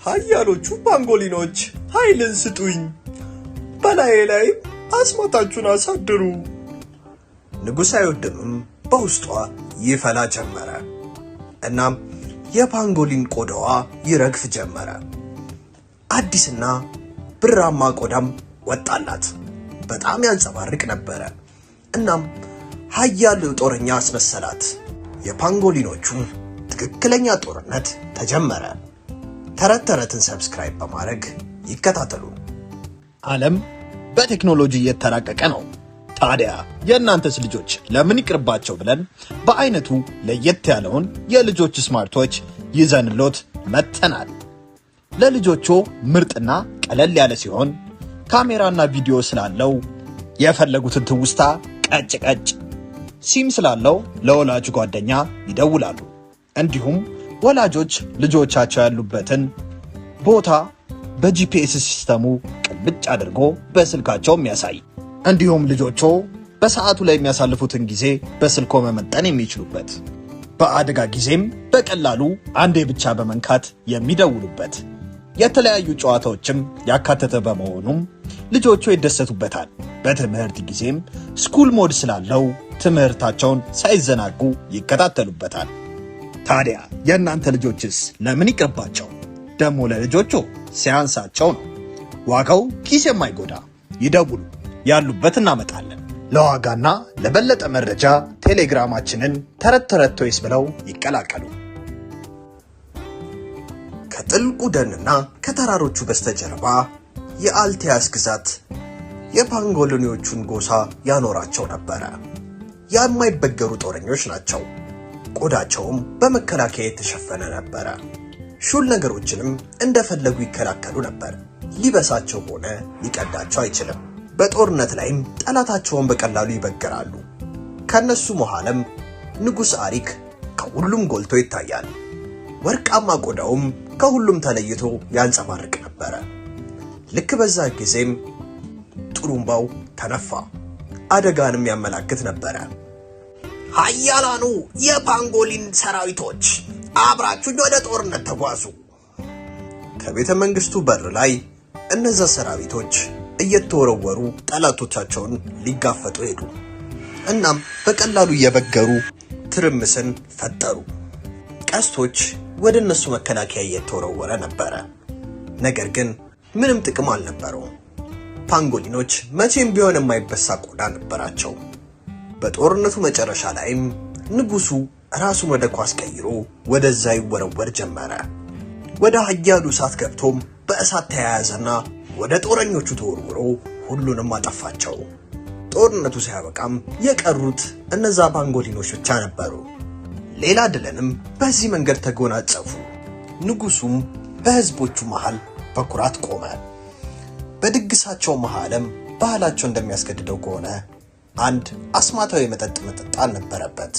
ኃያሎቹ ፓንጎሊኖች ኃይልን ስጡኝ፣ በላዬ ላይ አስማታችሁን አሳድሩ። ንጉሥ አይወድምም በውስጧ ይፈላ ጀመረ። እናም የፓንጎሊን ቆዳዋ ይረግፍ ጀመረ። አዲስና ብራማ ቆዳም ወጣላት። በጣም ያንጸባርቅ ነበረ። እናም ኃያል ጦረኛ አስመሰላት። የፓንጎሊኖቹ ትክክለኛ ጦርነት ተጀመረ። ተረት ተረትን ሰብስክራይብ በማድረግ ይከታተሉ። ዓለም በቴክኖሎጂ እየተራቀቀ ነው። ታዲያ የእናንተስ ልጆች ለምን ይቅርባቸው ብለን በአይነቱ ለየት ያለውን የልጆች ስማርቶች ይዘንሎት መጥተናል። ለልጆቹ ምርጥና ቀለል ያለ ሲሆን ካሜራና ቪዲዮ ስላለው የፈለጉትን ትውስታ ቀጭ ቀጭ፣ ሲም ስላለው ለወላጅ ጓደኛ ይደውላሉ። እንዲሁም ወላጆች ልጆቻቸው ያሉበትን ቦታ በጂፒኤስ ሲስተሙ ቅልብጭ አድርጎ በስልካቸው የሚያሳይ እንዲሁም ልጆቹ በሰዓቱ ላይ የሚያሳልፉትን ጊዜ በስልኮ መመጠን የሚችሉበት በአደጋ ጊዜም በቀላሉ አንዴ ብቻ በመንካት የሚደውሉበት የተለያዩ ጨዋታዎችም ያካተተ በመሆኑም ልጆቹ ይደሰቱበታል። በትምህርት ጊዜም ስኩል ሞድ ስላለው ትምህርታቸውን ሳይዘናጉ ይከታተሉበታል። ታዲያ የእናንተ ልጆችስ ለምን ይቅርባቸው? ደሞ ለልጆቹ ሲያንሳቸው ነው። ዋጋው ኪስ የማይጎዳ ይደውሉ፣ ያሉበት እናመጣለን። ለዋጋና ለበለጠ መረጃ ቴሌግራማችንን ተረት ተረት ቶይስ ብለው ይቀላቀሉ። ከጥልቁ ደንና ከተራሮቹ በስተጀርባ የአልቲያስ ግዛት የፓንጎሊኖቹን ጎሳ ያኖራቸው ነበረ። የማይበገሩ ጦረኞች ናቸው። ቆዳቸውም በመከላከያ የተሸፈነ ነበረ። ሹል ነገሮችንም እንደፈለጉ ይከላከሉ ነበር። ሊበሳቸው ሆነ ሊቀዳቸው አይችልም። በጦርነት ላይም ጠላታቸውን በቀላሉ ይበገራሉ። ከነሱ መሃልም ንጉሥ አሪክ ከሁሉም ጎልቶ ይታያል። ወርቃማ ቆዳውም ከሁሉም ተለይቶ ያንጸባርቅ ነበረ። ልክ በዛ ጊዜም ጥሩምባው ተነፋ። አደጋንም ያመላክት ነበረ። ኃያላኑ የፓንጎሊን ሰራዊቶች አብራችሁኝ ወደ ጦርነት ተጓዙ። ከቤተ መንግስቱ በር ላይ እነዛ ሰራዊቶች እየተወረወሩ ጠላቶቻቸውን ሊጋፈጡ ሄዱ። እናም በቀላሉ እየበገሩ ትርምስን ፈጠሩ። ቀስቶች ወደ እነሱ መከላከያ እየተወረወረ ነበረ። ነገር ግን ምንም ጥቅም አልነበረውም። ፓንጎሊኖች መቼም ቢሆን የማይበሳ ቆዳ ነበራቸው። በጦርነቱ መጨረሻ ላይም ንጉሱ ራሱን ወደ ኳስ ቀይሮ ወደዛ ይወረወር ጀመረ። ወደ ኃያሉ እሳት ገብቶም በእሳት ተያያዘና ወደ ጦረኞቹ ተወርውሮ ሁሉንም አጠፋቸው። ጦርነቱ ሲያበቃም የቀሩት እነዛ ፓንጎሊኖች ብቻ ነበሩ። ሌላ ድልንም በዚህ መንገድ ተጎናጸፉ። ንጉሱም በህዝቦቹ መሃል በኩራት ቆመ። በድግሳቸው መሃልም ባህላቸው እንደሚያስገድደው ከሆነ አንድ አስማታዊ መጠጥ መጠጣት ነበረበት።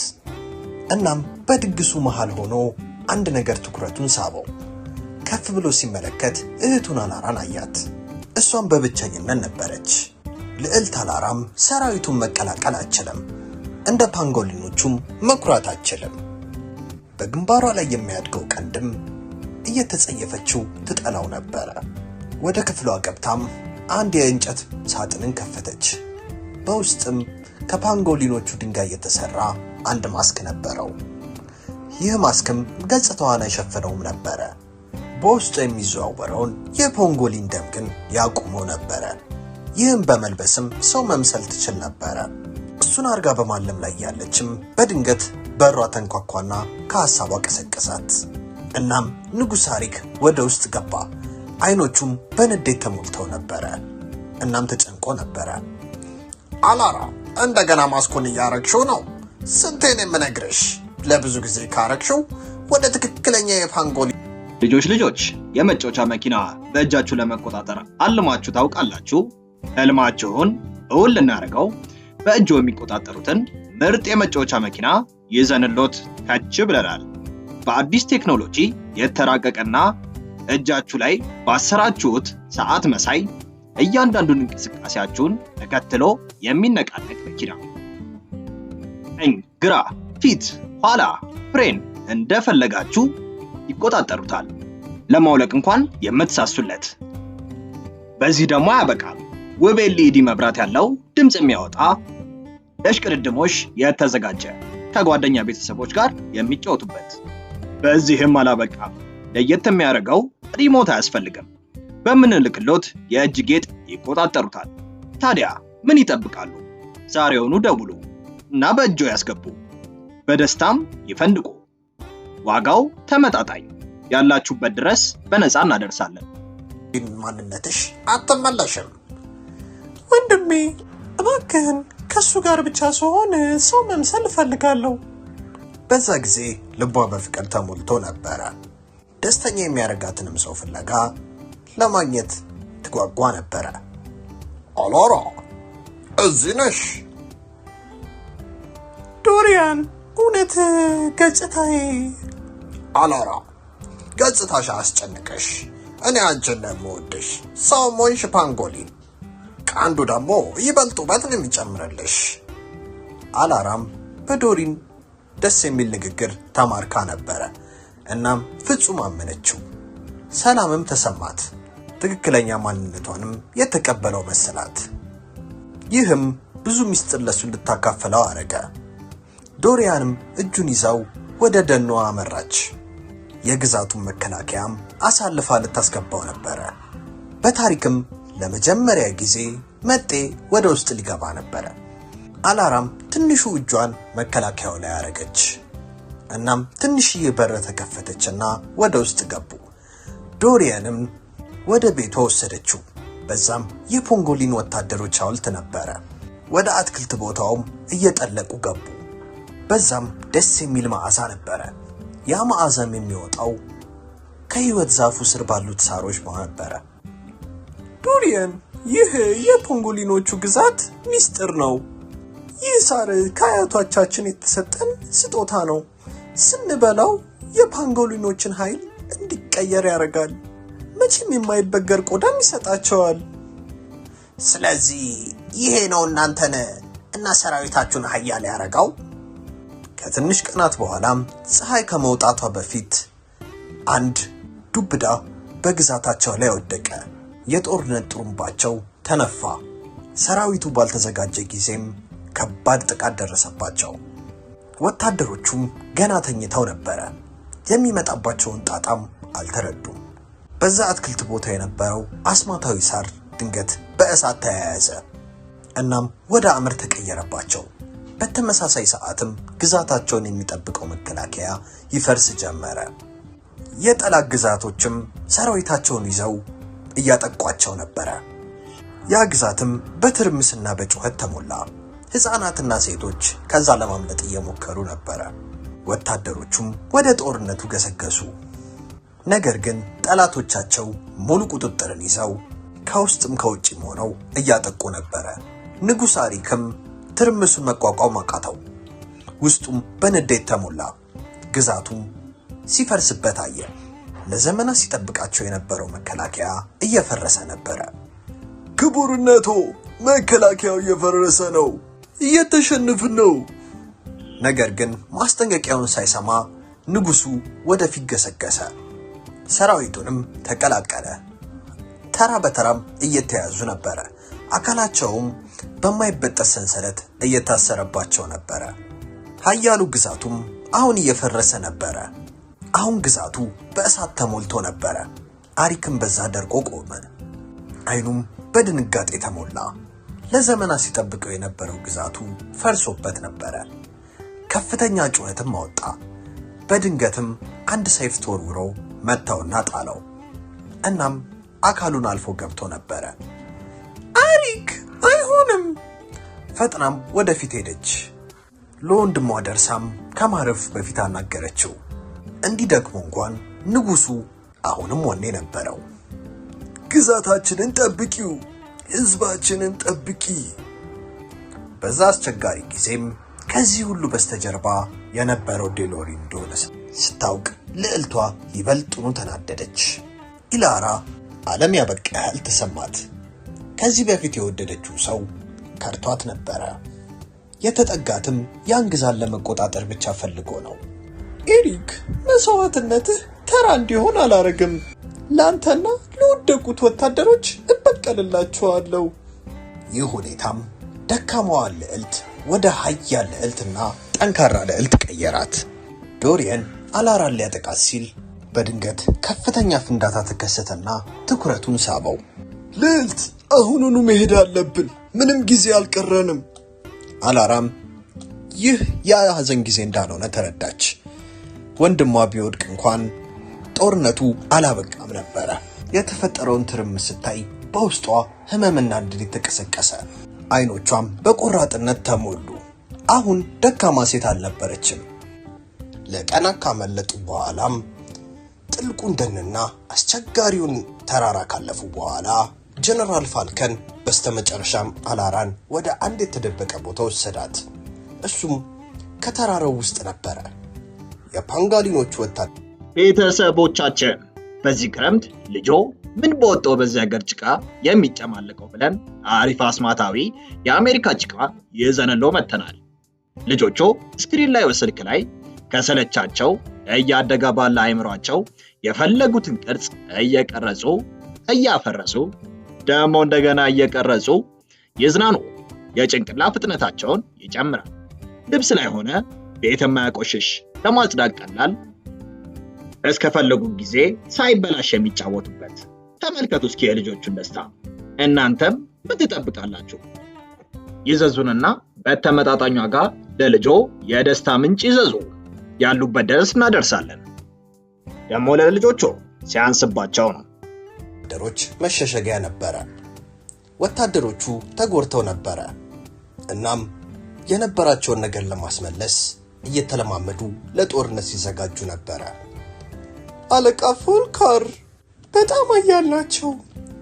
እናም በድግሱ መሃል ሆኖ አንድ ነገር ትኩረቱን ሳበው። ከፍ ብሎ ሲመለከት እህቱን አላራን አያት። እሷም በብቸኝነት ነበረች። ልዕልት አላራም ሰራዊቱን መቀላቀል አትችልም፣ እንደ ፓንጎሊኖቹም መኩራት አትችልም። በግንባሯ ላይ የሚያድገው ቀንድም እየተጸየፈችው ትጠላው ነበረ። ወደ ክፍሏ ገብታም አንድ የእንጨት ሳጥንን ከፈተች። በውስጥም ከፓንጎሊኖቹ ድንጋይ የተሰራ አንድ ማስክ ነበረው። ይህ ማስክም ገጽታዋን አይሸፍነውም ነበረ። በውስጡ የሚዘዋወረውን የፓንጎሊን ደም ግን ያቆመው ነበረ። ይህም በመልበስም ሰው መምሰል ትችል ነበረ። እሱን አርጋ በማለም ላይ ያለችም በድንገት በሯ ተንኳኳና ከሐሳቧ ቀሰቀሳት። እናም ንጉሥ አሪክ ወደ ውስጥ ገባ። አይኖቹም በንዴት ተሞልተው ነበረ። እናም ተጨንቆ ነበረ። አላራ እንደገና ማስኮን እያረግሽው ነው። ስንቴን የምነግርሽ? ለብዙ ጊዜ ካረግሽው ወደ ትክክለኛ የፓንጎሊን ልጆች የመጫወቻ መኪና በእጃችሁ ለመቆጣጠር አልማችሁ ታውቃላችሁ? ህልማችሁን እውን ልናደርገው በእጅዎ የሚቆጣጠሩትን ምርጥ የመጫወቻ መኪና ይዘንሎት ከች ብለናል። በአዲስ ቴክኖሎጂ የተራቀቀና እጃችሁ ላይ ባሰራችሁት ሰዓት መሳይ እያንዳንዱን እንቅስቃሴያችሁን ተከትሎ የሚነቃነቅ መኪና። ቀኝ፣ ግራ፣ ፊት፣ ኋላ፣ ፍሬን እንደፈለጋችሁ ይቆጣጠሩታል። ለማውለቅ እንኳን የምትሳሱለት። በዚህ ደግሞ አያበቃም። ውብ ኤልኢዲ መብራት ያለው ድምጽ የሚያወጣ ለሽቅድድሞሽ የተዘጋጀ ከጓደኛ ቤተሰቦች ጋር የሚጫወቱበት። በዚህም አላበቃም። ለየት የሚያደርገው ሪሞት አያስፈልግም። በምንልክሎት የእጅ ጌጥ ይቆጣጠሩታል። ታዲያ ምን ይጠብቃሉ? ዛሬውኑ ደውሉ እና በእጆ ያስገቡ። በደስታም ይፈንድቁ። ዋጋው ተመጣጣኝ፣ ያላችሁበት ድረስ በነፃ እናደርሳለን። ማንነትሽ አትመለሽም። ወንድሜ እባክህን ከሱ ጋር ብቻ ስሆን ሰው መምሰል እፈልጋለሁ። በዛ ጊዜ ልቧ በፍቅር ተሞልቶ ነበረ። ደስተኛ የሚያደርጋትንም ሰው ፍለጋ ለማግኘት ትጓጓ ነበረ። አላራ እዚህ ነሽ? ዶሪያን እውነት ገጽታዬ? አላራ ገጽታሽ አስጨንቀሽ። እኔ አንቺን ነው የምወድሽ። ሰው ሞንሽ ፓንጎሊን፣ ቀንዱ ደግሞ ይበልጥ ውበትን የሚጨምርልሽ። አላራም በዶሪን ደስ የሚል ንግግር ተማርካ ነበረ። እናም ፍጹም አመነችው። ሰላምም ተሰማት። ትክክለኛ ማንነቷንም የተቀበለው መሰላት። ይህም ብዙ ሚስጥር ለሱ እንድታካፈለው አረገ። ዶሪያንም እጁን ይዛው ወደ ደኗ አመራች። የግዛቱን መከላከያም አሳልፋ ልታስገባው ነበረ። በታሪክም ለመጀመሪያ ጊዜ መጤ ወደ ውስጥ ሊገባ ነበረ። አላራም ትንሹ እጇን መከላከያው ላይ አረገች። እናም ትንሽዬ በር ተከፈተችና ወደ ውስጥ ገቡ። ዶሪያንም ወደ ቤቷ ወሰደችው። በዛም የፖንጎሊን ወታደሮች ሐውልት ነበረ። ወደ አትክልት ቦታውም እየጠለቁ ገቡ። በዛም ደስ የሚል መዓዛ ነበረ። ያ መዓዛም የሚወጣው ከህይወት ዛፉ ስር ባሉት ሳሮች ነበረ። ዶሪያን ይህ የፖንጎሊኖቹ ግዛት ሚስጥር ነው። ይህ ሳር ከአያቶቻችን የተሰጠን ስጦታ ነው። ስንበላው የፓንጎሊኖችን ኃይል እንዲቀየር ያደርጋል። መቼም የማይበገር ቆዳም ይሰጣቸዋል። ስለዚህ ይሄ ነው እናንተን እና ሰራዊታችሁን ኃያል ያደረገው። ከትንሽ ቀናት በኋላም ፀሐይ ከመውጣቷ በፊት አንድ ዱብዳ በግዛታቸው ላይ ወደቀ። የጦርነት ጥሩምባቸው ተነፋ። ሰራዊቱ ባልተዘጋጀ ጊዜም ከባድ ጥቃት ደረሰባቸው። ወታደሮቹም ገና ተኝተው ነበረ። የሚመጣባቸውን ጣጣም አልተረዱም። በዛ አትክልት ቦታ የነበረው አስማታዊ ሳር ድንገት በእሳት ተያያዘ። እናም ወደ አመድ ተቀየረባቸው። በተመሳሳይ ሰዓትም ግዛታቸውን የሚጠብቀው መከላከያ ይፈርስ ጀመረ። የጠላት ግዛቶችም ሰራዊታቸውን ይዘው እያጠቋቸው ነበረ። ያ ግዛትም በትርምስና በጩኸት ተሞላ። ሕፃናትና ሴቶች ከዛ ለማምለጥ እየሞከሩ ነበረ። ወታደሮቹም ወደ ጦርነቱ ገሰገሱ። ነገር ግን ጠላቶቻቸው ሙሉ ቁጥጥርን ይዘው ከውስጥም ከውጭም ሆነው እያጠቁ ነበረ። ንጉሥ አሪክም ትርምሱን መቋቋም አቃተው። ውስጡም በንዴት ተሞላ። ግዛቱም ሲፈርስበት አየ። ለዘመናት ሲጠብቃቸው የነበረው መከላከያ እየፈረሰ ነበረ። ክቡርነቶ፣ መከላከያው እየፈረሰ ነው፣ እየተሸነፍን ነው። ነገር ግን ማስጠንቀቂያውን ሳይሰማ ንጉሱ ወደፊት ገሰገሰ። ሰራዊቱንም ተቀላቀለ። ተራ በተራም እየተያዙ ነበረ። አካላቸውም በማይበጠስ ሰንሰለት እየታሰረባቸው ነበረ። ኃያሉ ግዛቱም አሁን እየፈረሰ ነበረ። አሁን ግዛቱ በእሳት ተሞልቶ ነበረ። አሪክም በዛ ደርቆ ቆመ። አይኑም በድንጋጤ ተሞላ። ለዘመናት ሲጠብቀው የነበረው ግዛቱ ፈርሶበት ነበረ። ከፍተኛ ጩኸትም አወጣ። በድንገትም አንድ ሰይፍ ተወርውሮ መታውና ጣለው። እናም አካሉን አልፎ ገብቶ ነበረ። አሪክ አይሆንም! ፈጥናም ወደፊት ሄደች። ለወንድሟ ደርሳም ከማረፍ በፊት አናገረችው። እንዲደክሞ እንኳን ንጉሱ አሁንም ወኔ ነበረው። ግዛታችንን ጠብቂው፣ ህዝባችንን ጠብቂ። በዛ አስቸጋሪ ጊዜም ከዚህ ሁሉ በስተጀርባ የነበረው ዴሎሪ እንደሆነ ስታውቅ ልዕልቷ ይበልጡኑ ተናደደች። ኢላራ ዓለም ያበቃ ያህል ተሰማት። ከዚህ በፊት የወደደችው ሰው ከርቷት ነበረ። የተጠጋትም ያን ግዛት ለመቆጣጠር ብቻ ፈልጎ ነው። ኤሪክ፣ መስዋዕትነትህ ተራ እንዲሆን አላረግም። ላንተና ለወደቁት ወታደሮች እበቀልላቸዋለሁ። ይህ ሁኔታም ደካማዋን ልዕልት ወደ ኃያል ልዕልትና ጠንካራ ልዕልት ቀየራት። ዶሪየን አላራን ሊያጠቃት ሲል በድንገት ከፍተኛ ፍንዳታ ተከሰተና ትኩረቱን ሳበው። ልዕልት፣ አሁኑኑ መሄድ አለብን፣ ምንም ጊዜ አልቀረንም። አላራም ይህ የሐዘን ጊዜ እንዳልሆነ ተረዳች። ወንድሟ ቢወድቅ እንኳን ጦርነቱ አላበቃም ነበረ። የተፈጠረውን ትርምስ ስታይ በውስጧ ህመምና ንዴት ተቀሰቀሰ። አይኖቿም በቆራጥነት ተሞሉ። አሁን ደካማ ሴት አልነበረችም። ለቀናት ካመለጡ በኋላም ጥልቁን ደንና አስቸጋሪውን ተራራ ካለፉ በኋላ ጀነራል ፋልከን በስተመጨረሻም አላራን ወደ አንድ የተደበቀ ቦታ ወሰዳት። እሱም ከተራራው ውስጥ ነበረ። የፓንጋሊኖቹ ወታደሮች ቤተሰቦቻችን፣ በዚህ ክረምት ልጆ ምን በወጣው በዚህ ሀገር ጭቃ የሚጨማለቀው ብለን አሪፍ አስማታዊ የአሜሪካ ጭቃ ይዘንሎ መተናል። ልጆቹ ስክሪን ላይ ስልክ ላይ ከሰለቻቸው እያደገ ባለ አይምሯቸው የፈለጉትን ቅርጽ እየቀረጹ እያፈረሱ ደግሞ እንደገና እየቀረጹ ይዝናኑ። የጭንቅላ ፍጥነታቸውን ይጨምራል። ልብስ ላይ ሆነ ቤት የማያቆሽሽ ለማጽዳት ቀላል፣ እስከፈለጉ ጊዜ ሳይበላሽ የሚጫወቱበት። ተመልከቱ እስኪ የልጆቹን ደስታ። እናንተም ምን ትጠብቃላችሁ? ይዘዙንና በተመጣጣኝ ዋጋ ለልጆ የደስታ ምንጭ ይዘዙ። ያሉበት ድረስ እናደርሳለን። ደግሞ ለልጆቹ ሲያንስባቸው ነው። ወታደሮች መሸሸጊያ ነበረ። ወታደሮቹ ተጎድተው ነበረ። እናም የነበራቸውን ነገር ለማስመለስ እየተለማመዱ ለጦርነት ሲዘጋጁ ነበረ። አለቃ ፎልካር በጣም አያላቸው።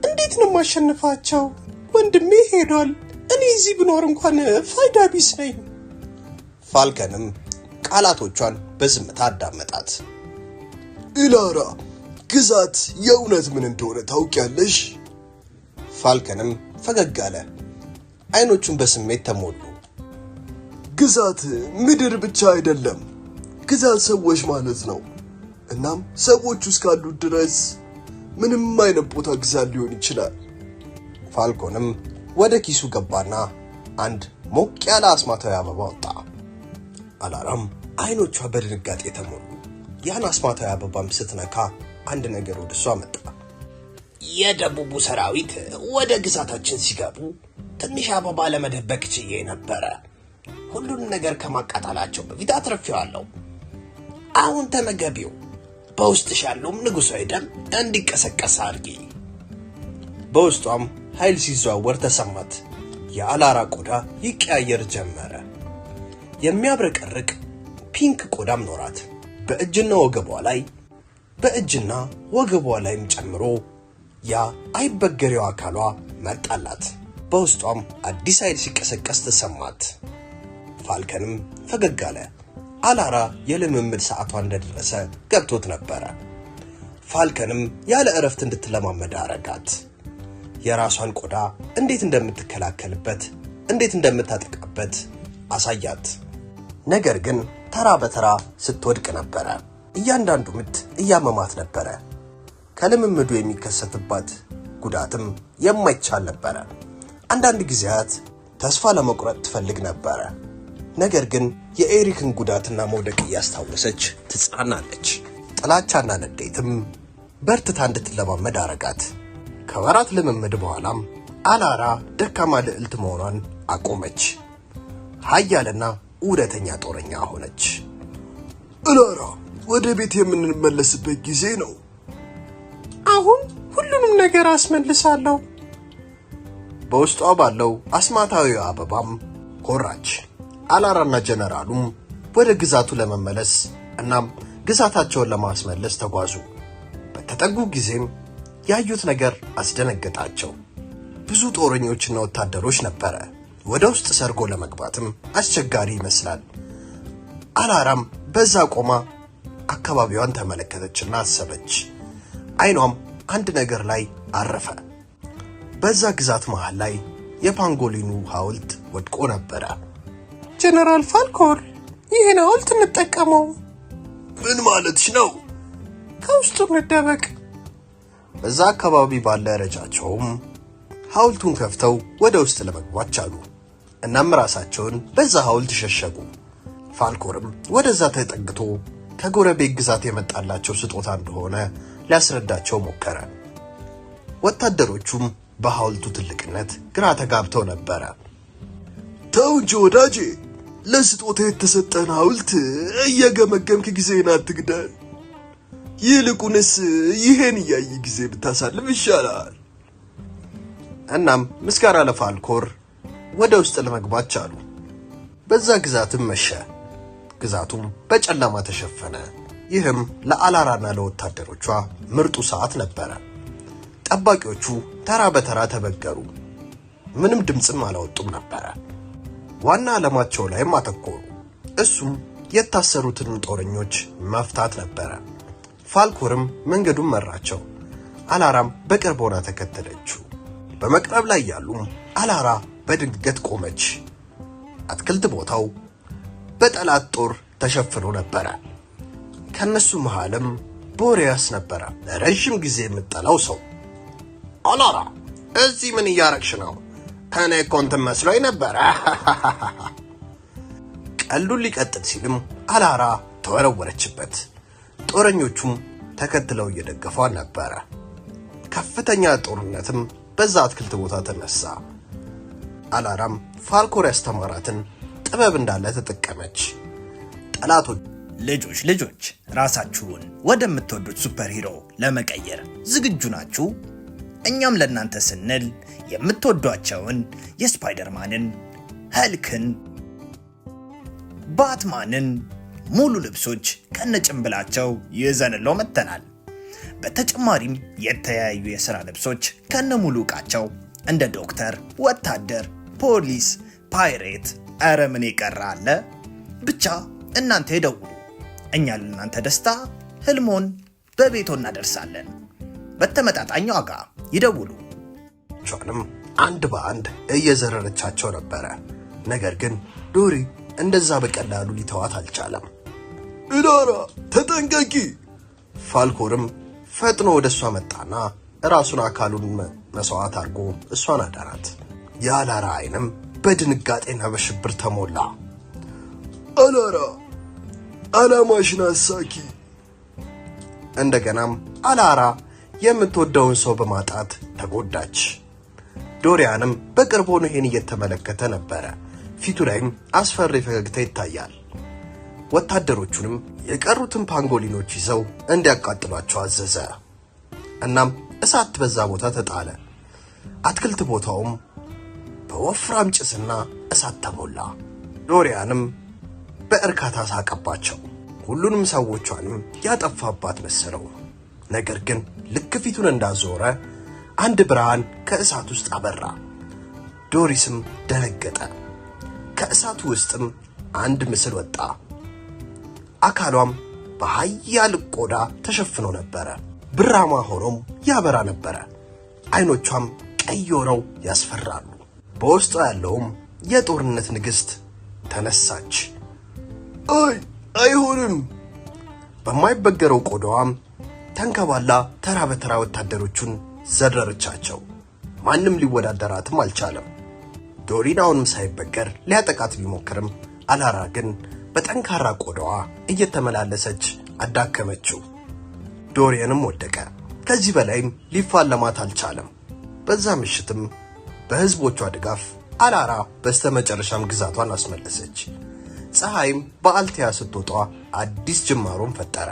እንዴት ነው ማሸነፋቸው? ወንድሜ ሄዷል። እኔ እዚህ ብኖር እንኳን ፋይዳ ቢስ ነኝ። ፋልከንም ቃላቶቿን በዝምታ አዳመጣት። ኢላራ፣ ግዛት የእውነት ምን እንደሆነ ታውቂያለሽ? ፋልከንም ፈገግ አለ። አይኖቹን በስሜት ተሞሉ። ግዛት ምድር ብቻ አይደለም፣ ግዛት ሰዎች ማለት ነው። እናም ሰዎች እስካሉ ድረስ ምንም አይነት ቦታ ግዛት ሊሆን ይችላል። ፋልኮንም ወደ ኪሱ ገባና አንድ ሞቅ ያለ አስማታዊ አበባ ወጣ። አላራም አይኖቿ በድንጋጤ ተሞሉ። ያን አስማታዊ አበባም ስትነካ አንድ ነገር ወደ እሷ መጣ። የደቡቡ ሰራዊት ወደ ግዛታችን ሲገቡ ትንሽ አበባ ለመደበቅ ችዬ ነበረ። ሁሉን ነገር ከማቃጠላቸው በፊት አትረፊዋለሁ። አሁን ተመገቢው። በውስጥሽ ያለውም ንጉሣዊ ደም እንዲቀሰቀስ አድርጊ። በውስጧም ኃይል ሲዘዋወር ተሰማት። የአላራ ቆዳ ይቀያየር ጀመረ። የሚያብረቀርቅ ፒንክ ቆዳም ኖራት። በእጅና ወገቧ ላይም ጨምሮ ያ አይበገሬው አካሏ መጣላት። በውስጧም አዲስ ኃይል ሲቀሰቀስ ተሰማት። ፋልከንም ፈገግ አለ። አላራ የልምምድ ሰዓቷ እንደደረሰ ገብቶት ነበረ። ፋልከንም ያለ እረፍት እንድትለማመድ አረጋት። የራሷን ቆዳ እንዴት እንደምትከላከልበት፣ እንዴት እንደምታጠቃበት አሳያት። ነገር ግን ተራ በተራ ስትወድቅ ነበረ። እያንዳንዱ ምት እያመማት ነበረ። ከልምምዱ የሚከሰትባት ጉዳትም የማይቻል ነበረ። አንዳንድ ጊዜያት ተስፋ ለመቁረጥ ትፈልግ ነበረ። ነገር ግን የኤሪክን ጉዳትና መውደቅ እያስታወሰች ትጽናናለች። ጥላቻና ንዴትም በርትታ እንድትለማመድ አረጋት። ከወራት ልምምድ በኋላም አላራ ደካማ ልዕልት መሆኗን አቆመች። ኃያልና እውነተኛ ጦረኛ ሆነች። አላራ፣ ወደ ቤት የምንመለስበት ጊዜ ነው። አሁን ሁሉንም ነገር አስመልሳለሁ። በውስጧ ባለው አስማታዊ አበባም ኮራች። አላራና ጀነራሉም ወደ ግዛቱ ለመመለስ እናም ግዛታቸውን ለማስመለስ ተጓዙ። በተጠጉ ጊዜም ያዩት ነገር አስደነገጣቸው። ብዙ ጦረኞችና ወታደሮች ነበረ። ወደ ውስጥ ሰርጎ ለመግባትም አስቸጋሪ ይመስላል። አላራም በዛ ቆማ አካባቢዋን ተመለከተችና አሰበች። አይኗም አንድ ነገር ላይ አረፈ። በዛ ግዛት መሃል ላይ የፓንጎሊኑ ሐውልት ወድቆ ነበረ። ጀነራል ፋልኮር፣ ይሄን ሐውልት እንጠቀመው። ምን ማለትሽ ነው? ከውስጡ እንደበቅ። በዛ አካባቢ ባለ ረጃቸውም ሐውልቱን ከፍተው ወደ ውስጥ ለመግባት ቻሉ። እናም ራሳቸውን በዛ ሐውልት ሸሸጉ። ፋልኮርም ወደዛ ተጠግቶ ከጎረቤት ግዛት የመጣላቸው ስጦታ እንደሆነ ሊያስረዳቸው ሞከረ። ወታደሮቹም በሐውልቱ ትልቅነት ግራ ተጋብተው ነበረ። ተው እንጂ ወዳጄ፣ ለስጦታ የተሰጠን ሐውልት እየገመገምክ ጊዜን አትግደል። ይልቁንስ ይሄን እያየ ጊዜ ብታሳልፍ ይሻላል። እናም ምስጋና ለፋልኮር ወደ ውስጥ ለመግባት ቻሉ። በዛ ግዛትም መሸ። ግዛቱም በጨለማ ተሸፈነ። ይህም ለአላራና ለወታደሮቿ ምርጡ ሰዓት ነበረ። ጠባቂዎቹ ተራ በተራ ተበገሩ። ምንም ድምፅም አላወጡም ነበረ። ዋና ዓላማቸው ላይም አተኮሩ። እሱም የታሰሩትን ጦረኞች መፍታት ነበረ። ፋልኮርም መንገዱን መራቸው። አላራም በቅርብ ሆና ተከተለችው። በመቅረብ ላይ ያሉም አላራ በድንገት ቆመች። አትክልት ቦታው በጠላት ጦር ተሸፍኖ ነበረ። ከነሱ መሃልም ቦሪያስ ነበረ፣ ለረጅም ጊዜ የምጠላው ሰው። አላራ፣ እዚህ ምን እያረግሽ ነው? እኔ እኮ እንትን መስሎኝ ነበረ። ቀልዱን ሊቀጥል ሲልም አላራ ተወረወረችበት። ጦረኞቹም ተከትለው እየደገፏት ነበረ። ከፍተኛ ጦርነትም በዛ አትክልት ቦታ ተነሳ። አላራም ፋልኮር ያስተማራትን ጥበብ እንዳለ ተጠቀመች። ጠላቶች ልጆች ራሳችሁን ወደምትወዱት ሱፐር ሂሮ ለመቀየር ዝግጁ ናችሁ? እኛም ለእናንተ ስንል የምትወዷቸውን የስፓይደርማንን፣ ሀልክን፣ ባትማንን ሙሉ ልብሶች ከነጭንብላቸው ይዘንለው መጥተናል። በተጨማሪም የተለያዩ የሥራ ልብሶች ከነ ሙሉ ዕቃቸው እንደ ዶክተር፣ ወታደር፣ ፖሊስ፣ ፓይሬት፣ ኧረ ምን የቀረ አለ? ብቻ እናንተ ይደውሉ። እኛ ለእናንተ ደስታ ህልሞን በቤቶ እናደርሳለን። በተመጣጣኝ ዋጋ ይደውሉ። ቻንም አንድ በአንድ እየዘረረቻቸው ነበረ። ነገር ግን ዶሪ እንደዛ በቀላሉ ሊተዋት አልቻለም። ኢላራ ተጠንቀቂ! ፋልኮርም ፈጥኖ ወደሷ መጣና ራሱን አካሉን መስዋዕት አድርጎ እሷን አዳናት። የአላራ አይንም በድንጋጤና በሽብር ተሞላ። አላራ ዓላማሽን አሳኪ። እንደገናም አላራ የምትወደውን ሰው በማጣት ተጎዳች። ዶሪያንም በቅርብ ሆኖ ይሄን እየተመለከተ ነበረ። ፊቱ ላይም አስፈሪ ፈገግታ ይታያል። ወታደሮቹንም የቀሩትን ፓንጎሊኖች ይዘው እንዲያቃጥሏቸው አዘዘ። እናም እሳት በዛ ቦታ ተጣለ። አትክልት ቦታውም በወፍራም ጭስና እሳት ተሞላ። ዶሪያንም በእርካታ ሳቀባቸው። ሁሉንም ሰዎቿንም ያጠፋባት መሰለው። ነገር ግን ልክ ፊቱን እንዳዞረ አንድ ብርሃን ከእሳት ውስጥ አበራ። ዶሪስም ደነገጠ። ከእሳቱ ውስጥም አንድ ምስል ወጣ። አካሏም በኃያል ቆዳ ተሸፍኖ ነበረ። ብራማ ሆኖም ያበራ ነበረ። አይኖቿም ቀይ ሆነው ያስፈራሉ። በውስጧ ያለውም የጦርነት ንግሥት ተነሳች። አይሆንም! በማይበገረው ቆዳዋም ተንከባላ ተራ በተራ ወታደሮቹን ዘረረቻቸው። ማንም ሊወዳደራትም አልቻለም። ዶሪን አሁንም ሳይበገር ሊያጠቃት ቢሞክርም አላራ ግን በጠንካራ ቆዳዋ እየተመላለሰች አዳከመችው። ዶሪያንም ወደቀ። ከዚህ በላይም ሊፋለማት አልቻለም። በዛ ምሽትም በህዝቦቿ ድጋፍ አላራ በስተመጨረሻም ግዛቷን አስመለሰች። ፀሐይም በአልቲያ ስትወጣ አዲስ ጅማሮን ፈጠረ።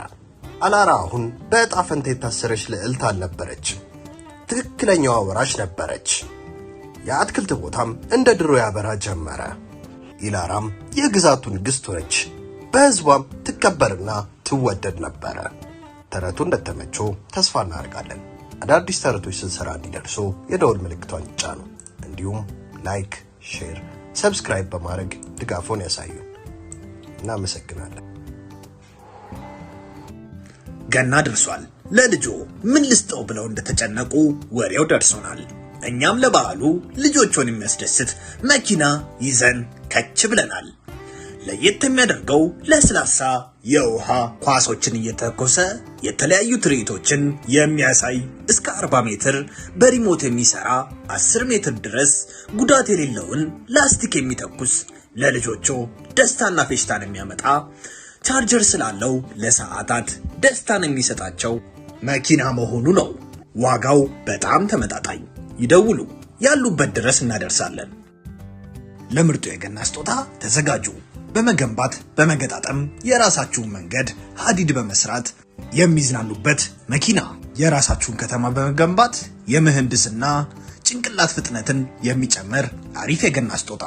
አላራ አሁን በዕጣ ፈንታ የታሰረች ልዕልት አልነበረችም። ትክክለኛዋ ወራሽ ነበረች። የአትክልት ቦታም እንደ ድሮ ያበራ ጀመረ። ኢላራም የግዛቱ ንግሥት ሆነች። በህዝቧም ትከበርና ትወደድ ነበረ። ተረቱ እንደተመቸው ተስፋ እናደርጋለን። አዳዲስ ተረቶች ስንሰራ እንዲደርሱ የደወል ምልክቷን ይጫኑ። እንዲሁም ላይክ፣ ሼር ሰብስክራይብ በማድረግ ድጋፎን ያሳዩን። እናመሰግናለን። ገና ደርሷል። ለልጆ ምን ልስጠው ብለው እንደተጨነቁ ወሬው ደርሶናል። እኛም ለበዓሉ ልጆቹን የሚያስደስት መኪና ይዘን ከች ብለናል። ለየት የሚያደርገው ለስላሳ የውሃ ኳሶችን እየተኮሰ የተለያዩ ትርኢቶችን የሚያሳይ እስከ 40 ሜትር በሪሞት የሚሰራ 10 ሜትር ድረስ ጉዳት የሌለውን ላስቲክ የሚተኩስ ለልጆቹ ደስታና ፌሽታን የሚያመጣ ቻርጀር ስላለው ለሰዓታት ደስታን የሚሰጣቸው መኪና መሆኑ ነው። ዋጋው በጣም ተመጣጣኝ። ይደውሉ፣ ያሉበት ድረስ እናደርሳለን። ለምርጡ የገና ስጦታ ተዘጋጁ። በመገንባት በመገጣጠም የራሳችሁን መንገድ ሀዲድ በመስራት የሚዝናኑበት መኪና፣ የራሳችሁን ከተማ በመገንባት የምህንድስና ጭንቅላት ፍጥነትን የሚጨምር አሪፍ የገና ስጦታ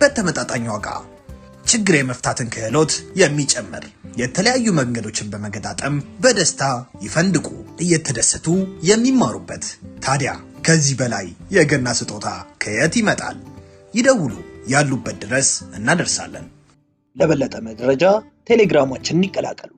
በተመጣጣኝ ዋጋ፣ ችግር የመፍታትን ክህሎት የሚጨምር የተለያዩ መንገዶችን በመገጣጠም በደስታ ይፈንድቁ፣ እየተደሰቱ የሚማሩበት። ታዲያ ከዚህ በላይ የገና ስጦታ ከየት ይመጣል? ይደውሉ፣ ያሉበት ድረስ እናደርሳለን። ለበለጠ መረጃ ቴሌግራማችንን ይቀላቀሉ።